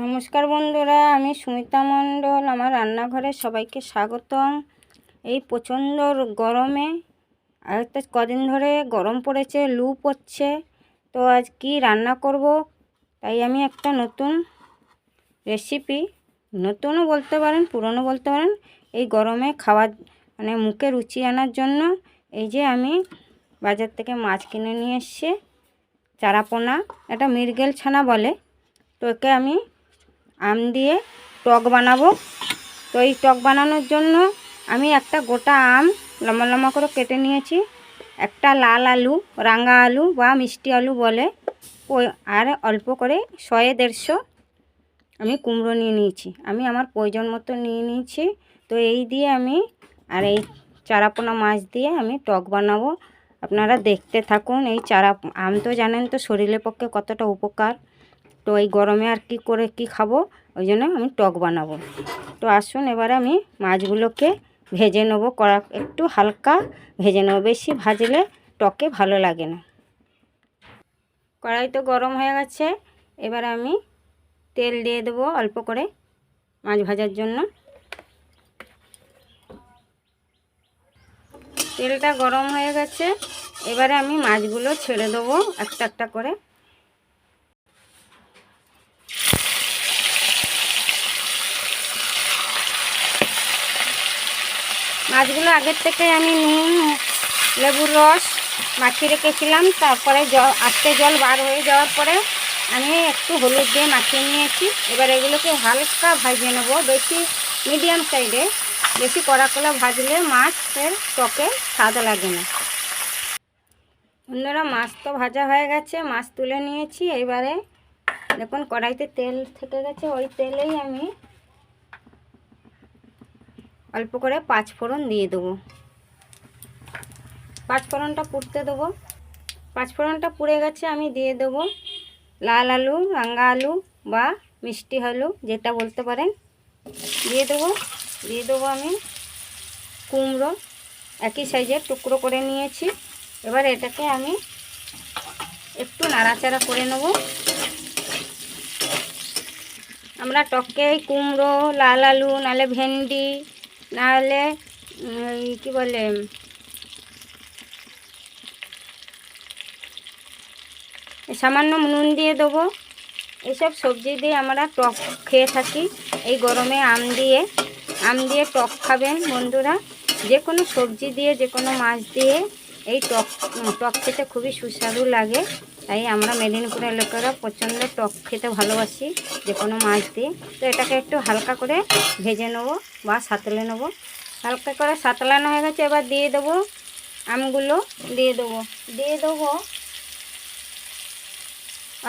নমস্কার বন্ধুরা, আমি সুমিতা মণ্ডল। আমার রান্নাঘরে সবাইকে স্বাগতম। এই প্রচণ্ড গরমে আর তো কদিন ধরে গরম পড়েছে, লু পড়ছে। তো আজ কি রান্না করব, তাই আমি একটা নতুন রেসিপি, নতুনও বলতে পারেন পুরনো বলতে পারেন, এই গরমে খাওয়ার মুখে রুচি আনার জন্য এই যে আমি বাজার থেকে মাছ কিনে নিয়ে এসেছি। চারাপোনা, এটা মৃগেল ছানা বলে। তো একে আমি আম দিয়ে টক বানাবো। তো এই টক বানানোর জন্য আমি একটা গোটা আম লম্বা লম্বা করে কেটে নিয়েছি, একটা লাল আলু, রাঙা আলু বা মিষ্টি আলু বলে, আর অল্প করে 100-150 আমি কুমড়ো নিয়ে নিয়েছি। আমি আমার প্রয়োজন মতো নিয়ে নিয়েছি। তো এই দিয়ে আমি আর এই চারাপোনা মাছ দিয়ে আমি টক বানাবো। আপনারা দেখতে থাকুন। এই আম তো জানেন তো শরীরের পক্ষে কতটা উপকার। তো এই গরমে আর কি করে কি খাবো, ওই জন্য আমি টক বানাবো। তো আসুন এবারে আমি মাছগুলোকে ভেজে নেবো, একটু হালকা ভেজে নেবো, বেশি ভাজলে টকে ভালো লাগে না। কড়াই তো গরম হয়ে গেছে, এবার আমি তেল দিয়ে দেবো অল্প করে মাছ ভাজার জন্য। তেলটা গরম হয়ে গেছে, এবারে আমি মাছগুলো ছেড়ে দেবো একটা একটা করে। মাছগুলো আগের থেকে আমি নুন, লেবুর রস মাখিয়ে রেখেছিলাম। তারপরে আস্তে জল বার হয়ে যাওয়ার পরে আমি একটু হলুদ দিয়ে মাখিয়ে নিয়েছি। এবার এগুলোকে হালকা ভাজিয়ে নেবো, বেশি মিডিয়াম সাইডে। বেশি কড়া করে ভাজলে মাছের টকে স্বাদ লাগে না। বন্ধুরা, মাছ তো ভাজা হয়ে গেছে, মাছ তুলে নিয়েছি। এবারে দেখুন কড়াইতে তেল থেকে গেছে, ওই তেলেই আমি অল্প করে 5 ফোড়ন দিয়ে দেবো। 5 ফোড়নটা পুড়তে দেবো। 5 ফোড়নটা পুড়ে গেছে, আমি দিয়ে দেবো লাল আলু, রাঙা আলু বা মিষ্টি আলু যেটা বলতে পারেন, দিয়ে দেবো আমি কুমড়ো, একই সাইজের টুকরো করে নিয়েছি। এবার এটাকে আমি একটু নাড়াচাড়া করে নেব। আমরা টকে কুমড়ো, লাল আলু, নাহলে ভেন্ডি, নাহলে কি বলে সামান্য নুন দিয়ে দেবো। এইসব সবজি দিয়ে আমরা টক খেয়ে থাকি। এই গরমে আম দিয়ে টক খাবেন বন্ধুরা। যে কোনো সবজি দিয়ে, যে কোনো মাছ দিয়ে এই টক খেতে খুবই সুস্বাদু লাগে। তাই আমরা মেদিনীপুরের লোকেরা প্রচণ্ড টক খেতে ভালোবাসি, যে কোনো মাছ দিয়ে। তো এটাকে একটু হালকা করে ভেজে নেবো বা সাঁতলে নেবো। হালকা করে সাঁতলানো হয়ে গেছে, এবার দিয়ে দেবো আমগুলো, দিয়ে দেবো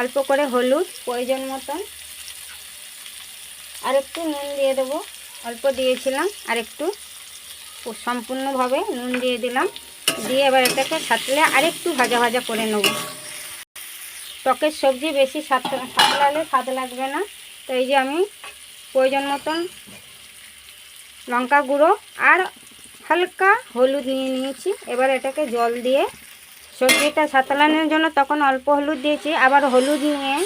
অল্প করে হলুদ প্রয়োজন মতন, আর একটু নুন দিয়ে দেবো। অল্প দিয়েছিলাম, আর একটু সম্পূর্ণভাবে নুন দিয়ে দিলাম। দিয়ে এবার এটাকে সাঁতলে আরেকটু ভাজা ভাজা করে নেব। টকের সবজি বেশি সাঁতলালে স্বাদ লাগবে না। তো এই যে আমি প্রয়োজন মতন লঙ্কা গুঁড়ো আর হালকা হলুদ নিয়ে নিয়েছি। এবার এটাকে জল দিয়ে, সবজিটা সাঁতলানোর জন্য তখন অল্প হলুদ দিয়েছি, আবার হলুদ নিয়ে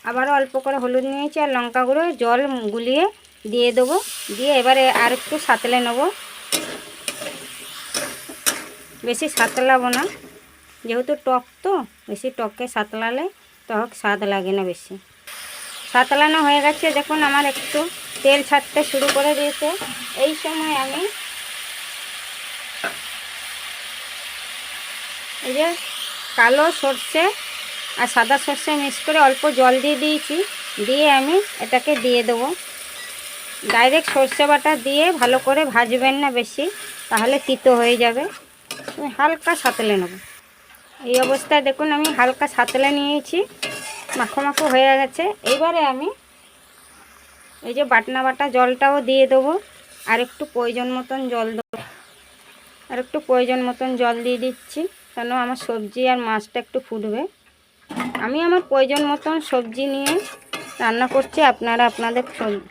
আবারও অল্প করে হলুদ নিয়েছি আর লঙ্কা গুঁড়ো জল গুলিয়ে দিয়ে দেবো। দিয়ে এবারে আর একটু সাঁতলে নেব। বেশি সাঁতলাবো না, যেহেতু টক, তো বেশি টককে সাঁতলালে টক স্বাদ লাগে না বেশি। সাঁতলানো হয়ে গেছে, দেখুন আমার একটু তেল ছাড়তে শুরু করে দিয়েছে। এই সময় আমি এই যে কালো সর্ষে আর সাদা সর্ষে মিক্স করে অল্প জল দিয়ে দিয়েছি। দিয়ে আমি এটাকে দিয়ে দেবো। ডাইরেক্ট সর্ষে বাটা দিয়ে ভালো করে ভাজবেন না বেশি, তাহলে তিতো হয়ে যাবে। হালকা সাঁতলে নেব। এই অবস্থায় দেখুন আমি হালকা সাঁতলে নিয়েছি, মাখো মাখো হয়ে গেছে। এইবারে আমি এই যে বাটা জলটাও দিয়ে দেবো, আর একটু প্রয়োজন মতন জল দেবো। আর একটু প্রয়োজন মতন জল দিয়ে দিচ্ছি, কেন আমার সবজি আর মাছটা একটু ফুটবে। আমি আমার প্রয়োজন মতন সবজি নিয়ে রান্না করছি, আপনারা আপনাদের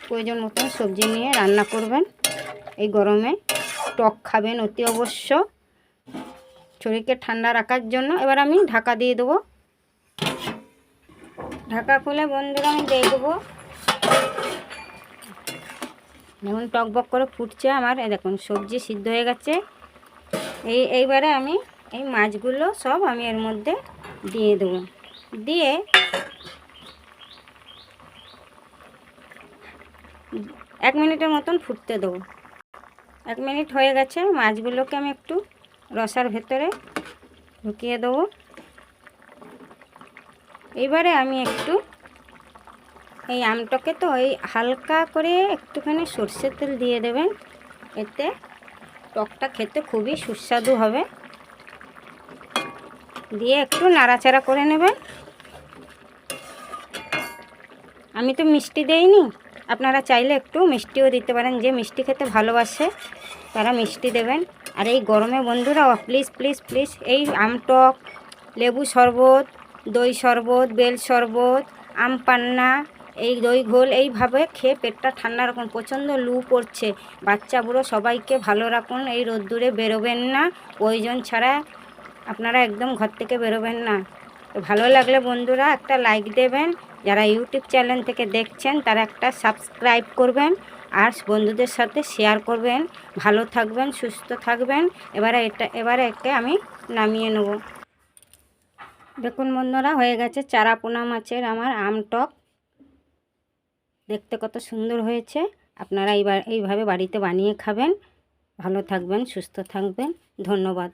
প্রয়োজন মতন সবজি নিয়ে রান্না করবেন। এই গরমে টক খাবেন অতি অবশ্য, শরীরকে ঠান্ডা রাখার জন্য। এবার আমি ঢাকা দিয়ে দেবো। ঢাকা খুলে বন্ধুরা আমি দেখব। দেখুন টকবক করে ফুটছে আমার। এই দেখুন সবজি সিদ্ধ হয়ে গেছে। এইবারে আমি এই মাছগুলো সব আমি এর মধ্যে দিয়ে দেবো। দিয়ে 1 মিনিটের মতন ফুটতে দেবো। 1 মিনিট হয়ে গেছে। মাছগুলোকে আমি একটু রসার ভেতরে ঢুকিয়ে দেবো। এইবারে আমি একটু এই আমটকে তো এই হালকা করে একটুখানি সর্ষের তেল দিয়ে দেবেন। এতে টকটা খেতে খুবই সুস্বাদু হবে। দিয়ে একটু নাড়াচাড়া করে নেবেন। আমি তো মিষ্টি দেইনি, আপনারা চাইলে একটু মিষ্টিও দিতে পারেন। যে মিষ্টি খেতে ভালোবাসে তারা মিষ্টি দেবেন। আর এই গরমে বন্ধুরা প্লিজ প্লিজ প্লিজ এই আমটক, লেবু শরবত, দই শরবত, বেল শরবত, আম পান্না, এই দই ঘোল এইভাবে খেয়ে পেটটা ঠান্ডা রাখুন। প্রচণ্ড লু পড়ছে, বাচ্চা বুড়ো সবাইকে ভালো রাখুন। এই রোদ্দুরে বেরোবেন না, প্রয়োজন ছাড়া আপনারা একদম ঘর থেকে বেরোবেন না। তো ভালো লাগলে বন্ধুরা একটা লাইক দেবেন। যারা ইউটিউব চ্যানেল থেকে দেখছেন তারা একটা সাবস্ক্রাইব করবেন আর বন্ধুদের সাথে শেয়ার করবেন। ভালো থাকবেন, সুস্থ থাকবেন। এবারে একে আমি নামিয়ে নেব। দেখুন বন্ধুরা হয়ে গেছে চারাপোনা মাছের আমার আমটক। দেখতে কত সুন্দর হয়েছে। আপনারা এইভাবে বাড়িতে বানিয়ে খাবেন। ভালো থাকবেন, সুস্থ থাকবেন। ধন্যবাদ।